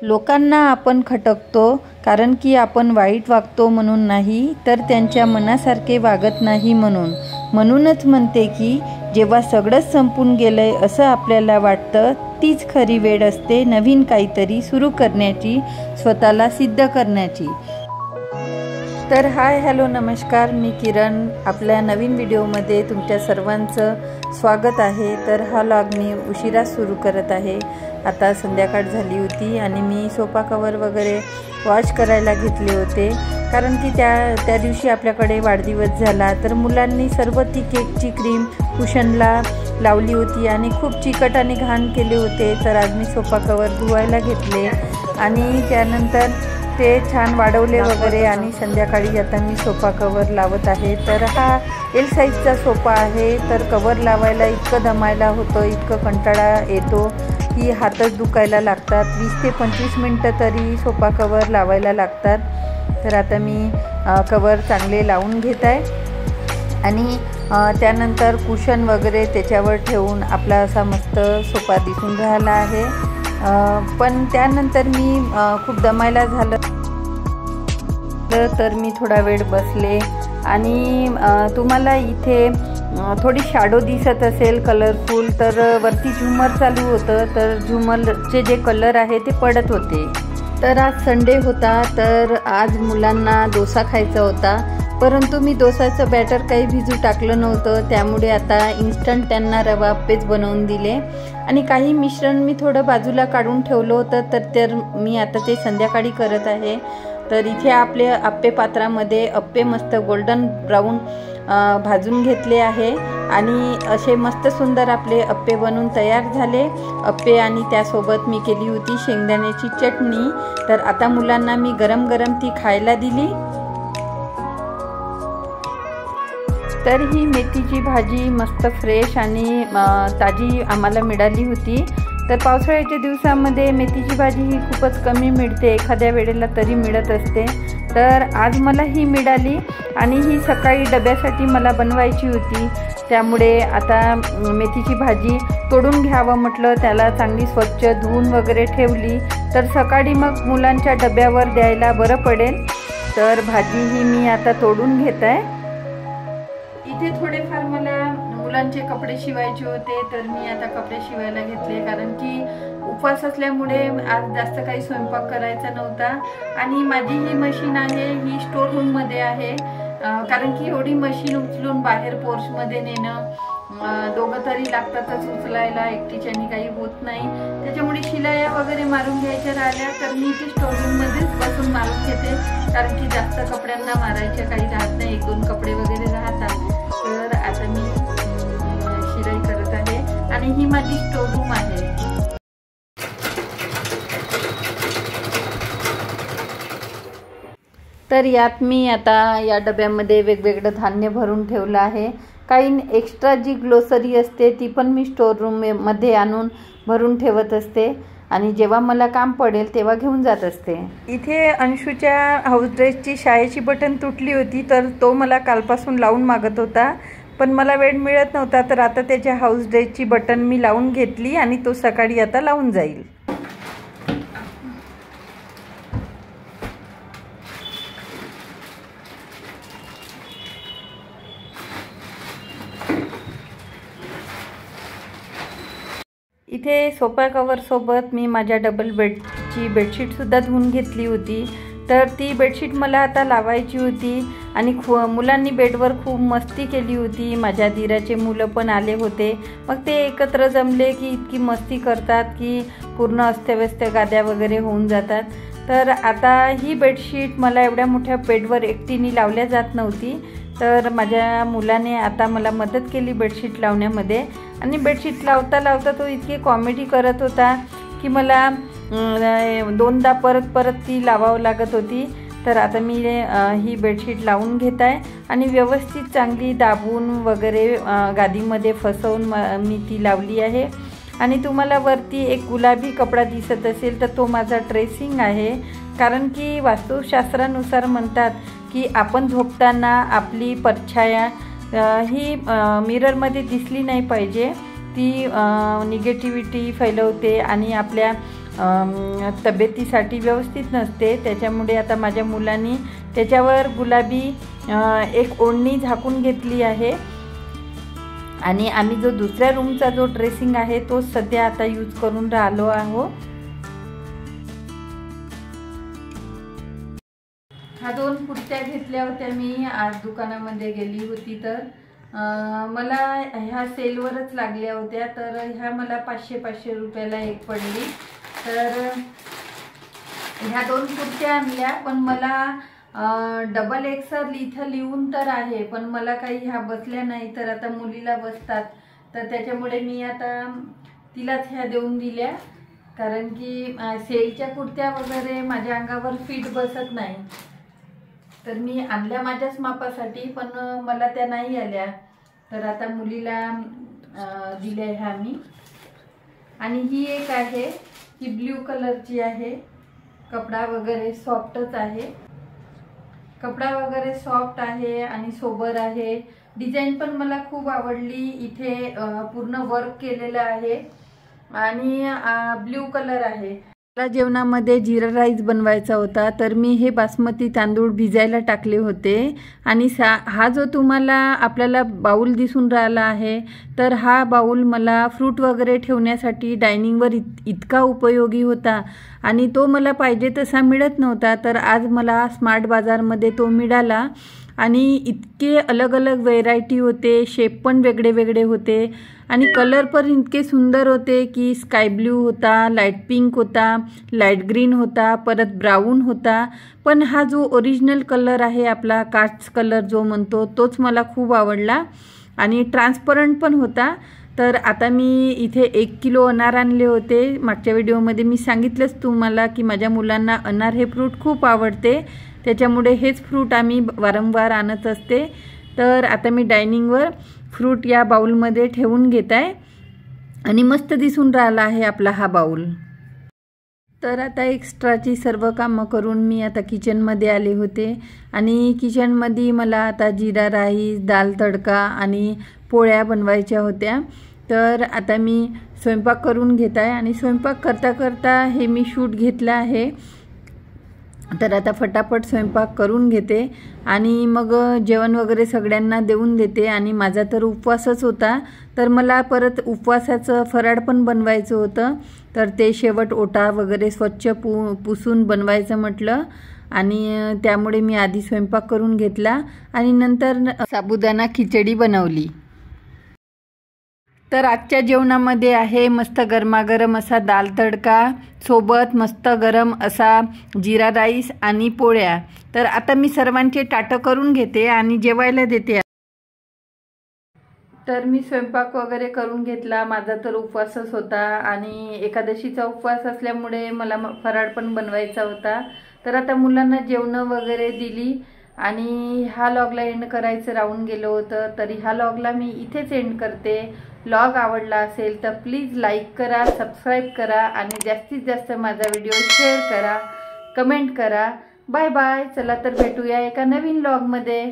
लोकांना आपण खटकतो कारण की आपण वाईट वागतो म्हणून नाही, तर त्यांच्या मनासारखे वागत नाही म्हणूनच म्हणते की जेव्हा सगळंच संपून गेलंय असं आपल्याला वाटतं, तीच खरी वेळ असते नवीन काहीतरी सुरू करण्याची, स्वतःला सिद्ध करण्याची। तर हाय हॅलो नमस्कार, मी किरण। आपल्या नवीन व्हिडिओमध्ये तुमच्या सर्वांचं स्वागत आहे। तर हा व्लॉग मी उशिरा सुरू करत आहे। आता संध्याकाळ झाली होती आणि मी सोफा कवर वगैरे वॉश करायला घेतले होते, कारण की त्या दिवशी आपल्याकडे वाढदिवस झाला, तर मुलांनी सर्व ती केकची क्रीम कुशनला लावली होती आणि खूप चिकट आणि घाण केले होते। तर आज मी सोफा कवर धुवायला घेतले आणि त्यानंतर ते छान वाढवले वगैरे आणि संध्याकाळी आता मी सोफा कवर लावत आहे। तर हा एल साईजचा सोफा आहे, तर कवर लावायला इतकं दमायला होतं, इतकं कंटाळा येतो की हातच दुखायला लागतात। 20 ते 25 मिनटं तरी सोफा कवर लावायला लागतात। तर आता मी कवर चांगले लावून घेत आहे आणि त्यानंतर कुशन वगैरे त्याच्यावर ठेवून आपला असा मस्त सोफा दिसून राहिला आहे। पण त्यानंतर मी खूप दमायला झालं, तर मी थोडा वेळ बसले आणि तुम्हाला इथे थोडी शॅडो दिसत असेल कलरफुल, तर वरती झुमर चालू होतं, तर झुमरचे जे कलर आहे ते पडत होते। तर आज संडे होता, तर आज मुलांना डोसा खायचा होता, परंतु मी डोसाचं बॅटर काही भिजू टाकलं नव्हतं, त्यामुळे आता इन्स्टंट त्यांना रवा अप्पेच बनवून दिले आणि काही मिश्रण मी थोडं बाजूला काढून ठेवलं होतं, तर मी आता ते संध्याकाळी करत आहे। तर इथे आपले अप्पे पात्रामध्ये अप्पे मस्त गोल्डन ब्राऊन भाजून घेतले आहे आणि असे मस्त सुंदर आपले अप्पे बनून तयार झाले अप्पे। आणि त्यासोबत मी केली होती शेंगदाण्याची चटणी। तर आता मुलांना मी गरम गरम ती खायला दिली। तर ही मेथीची भाजी मस्त फ्रेश आणि ताजी आम्हाला मिळाली होती। तर पावसाळ्याच्या दिवसामध्ये मेथीची भाजी ही खूपच कमी मिळते, एखाद्या वेळेला तरी मिळत असते। तर आज मला ही मिळाली आणि ही सकाळी डब्यासाठी मला बनवायची होती, त्यामुळे आता मेथीची भाजी तोडून घ्यावं म्हटलं, त्याला चांगली स्वच्छ धुवून वगैरे ठेवली, तर सकाळी मग मुलांच्या डब्यावर द्यायला बरं पडेल। तर भाजी ही मी आता तोडून घेत आहे। इथे थोडेफार मला मुलांचे कपडे शिवायचे होते, तर मी आता कपडे शिवायला घेतले, कारण की उपवास असल्यामुळे आज जास्त काही स्वयंपाक करायचा नव्हता। आणि माझी ही मशीन आहे, ही स्टोर रूम मध्ये आहे, कारण की एवढी मशीन उचलून बाहेर पोर्चमध्ये नेणं दोघं तरी लागतातच उचलायला, एकटीच्यानी काही होत नाही, त्याच्यामुळे शिलाया वगैरे मारून घ्यायच्या राहिल्या, तर मी इथे स्टोर रूम मध्येच बसून मारून घेते, कारण की जास्त कपड्यांना मारायचे काही राहत नाही, 1-2 कपडे वगैरे राहतात। तर आता मी शिलाई करत आहे आणि ही माझी स्टोर रूम आहे। तर यात मी आता या डब्यामध्ये वेगवेगळं धान्य भरून ठेवलं आहे। काही एक्स्ट्रा जी ग्लोसरी असते ती पण मी स्टोर रूम मध्ये आणून भरून ठेवत असते आणि जेव्हा मला काम पडेल तेव्हा घेऊन जात असते। इथे अंशूच्या हाऊस ड्रेसची शाळेची बटन तुटली होती, तर तो मला कालपासून लावून मागत होता, पण मला वेळ मिळत नव्हता, तर आता त्याच्या हाऊस ड्रेसची बटन मी लावून घेतली आणि तो सकाळी आता लावून जाईल। इथे सोफा कवर सोबत मी माझ्या डबल बेडची बेडशीट सुद्धा धुवून घेतली होती, तर ती बेडशीट मला आता लावायची होती आणि मुलांनी बेडवर खूप मस्ती केली होती। माझ्या दीराचे मुलं पण आले होते, मग ते एकत्र जमले की इतकी मस्ती करतात की पूर्ण अस्तव्यस्त गाद्या वगैरे होऊन जातात। तर आता ही बेडशीट मला एवढ्या मोठ्या बेडवर एकटीने लावल्या जात नव्हती, तर माझ्या मुलाने आता मला मदत केली बेडशीट लावण्यामध्ये आणि बेडशीट लावता लावता तो इतकी कॉमेडी करत होता की मला 2दा परत ती लावावं लागत होती। तर आता मी ही बेडशीट लावून घेत आहे आणि व्यवस्थित चांगली दाबून वगैरे गादीमध्ये फसवून मी ती लावली आहे। आणि तुम्हाला वरती एक गुलाबी कपडा दिसत असेल तर तो माझा ड्रेसिंग आहे, कारण की वास्तुशास्त्रानुसार म्हणतात की आपण झोपताना आपली परछाया ही मिररमध्ये दिसली नाही पाहिजे, ती निगेटिव्हिटी फैलवते आणि आपल्या तब्येतीसाठी व्यवस्थित नसते. त्याच्यामुळे आता माझ्या मुलांनी त्याच्यावर गुलाबी एक ओढणी झाकून घेतली आहे आणि आम्ही जो दुसऱ्या रूमचा जो ड्रेसिंग आहे तो सध्या आता यूज करून राहिलो आहोत. ह्या 2 कुर्त्या घेतल्या होत्या मी आज दुकानामध्ये गेली होती तर मला ह्या सेलवरच लागल्या होत्या. तर ह्या मला 500 रुपयाला एक पडली. तर ह्या 2 कुर्त्या आणल्या पण मला डबल एक्सल इथं लिहून तर आहे पण मला काही ह्या बसल्या नाही. तर आता मुलीला बसतात तर त्याच्यामुळे मी आता तिलाच ह्या देऊन दिल्या कारण की सेलच्या कुर्त्या वगैरे माझ्या अंगावर फिट बसत नाही. तर मी आणल्या माझ्याच मापासाठी पण मला त्या नाही आल्या. तर आता मुलीला दिल्या ह्या मी. आणि ही एक आहे ही ब्ल्यू कलरची आहे. कपडा वगैरे सॉफ्टच आहे. कपडा वगैरे सॉफ्ट आहे आणि सोबर आहे. डिझाईन पण मला खूप आवडली. इथे पूर्ण वर्क केलेलं आहे आणि ब्ल्यू कलर आहे. मला जेवणामध्ये जिरा राईस बनवायचा होता तर मी हे बासमती तांदूळ भिजायला टाकले होते. आणि हा जो तुम्हाला आपल्याला बाउल दिसून राहिला आहे तर हा बाउल मला फ्रूट वगैरे ठेवण्यासाठी डायनिंगवर इतका उपयोगी होता आणि तो मला पाहिजे तसा मिळत नव्हता. तर आज मला स्मार्ट बाजारमध्ये तो मिळाला आणि इतके अलग अलग व्हेरायटी होते. शेप पण वेगळे वेगळे होते आणि कलर पण इतके सुंदर होते की स्काय ब्ल्यू होता, लाईट पिंक होता, लाईट ग्रीन होता, परत ब्राऊन होता. पण हा जो ओरिजिनल कलर आहे आपला काच कलर जो म्हणतो तोच मला खूप आवडला आणि ट्रान्सपरंट पण होता. तर आता मी इथे 1 किलो अनार आणले होते. मागच्या व्हिडिओमध्ये मी सांगितलंच तुम्हाला की माझ्या मुलांना अनार हे फ्रूट खूप आवडते. त्याच्यामुळे हेच फ्रूट आम्ही वारंवार आणत असते. तर आता मी डायनिंगवर फ्रूट या बाउलमध्ये ठेवून घेत आहे आणि मस्त दिसून राहिला आहे आपला हा बाउल. तर आता एक्स्ट्राची सर्व कामं करून मी आता किचनमध्ये आले होते आणि किचनमध्ये मला आता जिरा राईस, दाल तडका आणि पोळ्या बनवायच्या होत्या. तर आता मी स्वयंपाक करून घेत आहे आणि स्वयंपाक करता करता हे मी शूट घेतलं आहे. तर आता फटाफट स्वयंपाक करून घेते आणि मग जेवण वगैरे सगळ्यांना देऊन देते. आणि माझा तर उपवासच होता तर मला परत उपवासाचं फराळ पण बनवायचं होतं. तर ते शेवट ओटा वगैरे स्वच्छ पुसून बनवायचं म्हटलं आणि त्यामुळे मी आधी स्वयंपाक करून घेतला आणि नंतर साबुदाणा खिचडी बनवली. तर आजच्या जेवणामध्ये आहे मस्त गरमागरम असा दाल तडका, सोबत मस्त गरम असा जिरा राईस आणि पोळ्या. तर आता मी सर्वांचे ताटं करून घेते आणि जेवायला देते. तर मी स्वयंपाक वगैरे करून घेतला. माझा तर उपवासच होता आणि एकादशीचा उपवास असल्यामुळे मला फराळ पण बनवायचा होता. तर आता मुलांना जेवणं वगैरे दिली आणि ह्या लॉगला एंड करायचं राहून गेलं होतं. तरी ह्या लॉगला मी इथेच एंड करते. लॉग आवडला असेल तर प्लीज लाईक करा, सबस्क्राईब करा आणि जास्तीत जास्त माझा व्हिडिओ शेअर करा, कमेंट करा. Bye bye. चला तर भेटूया एका नवीन लॉगमध्ये.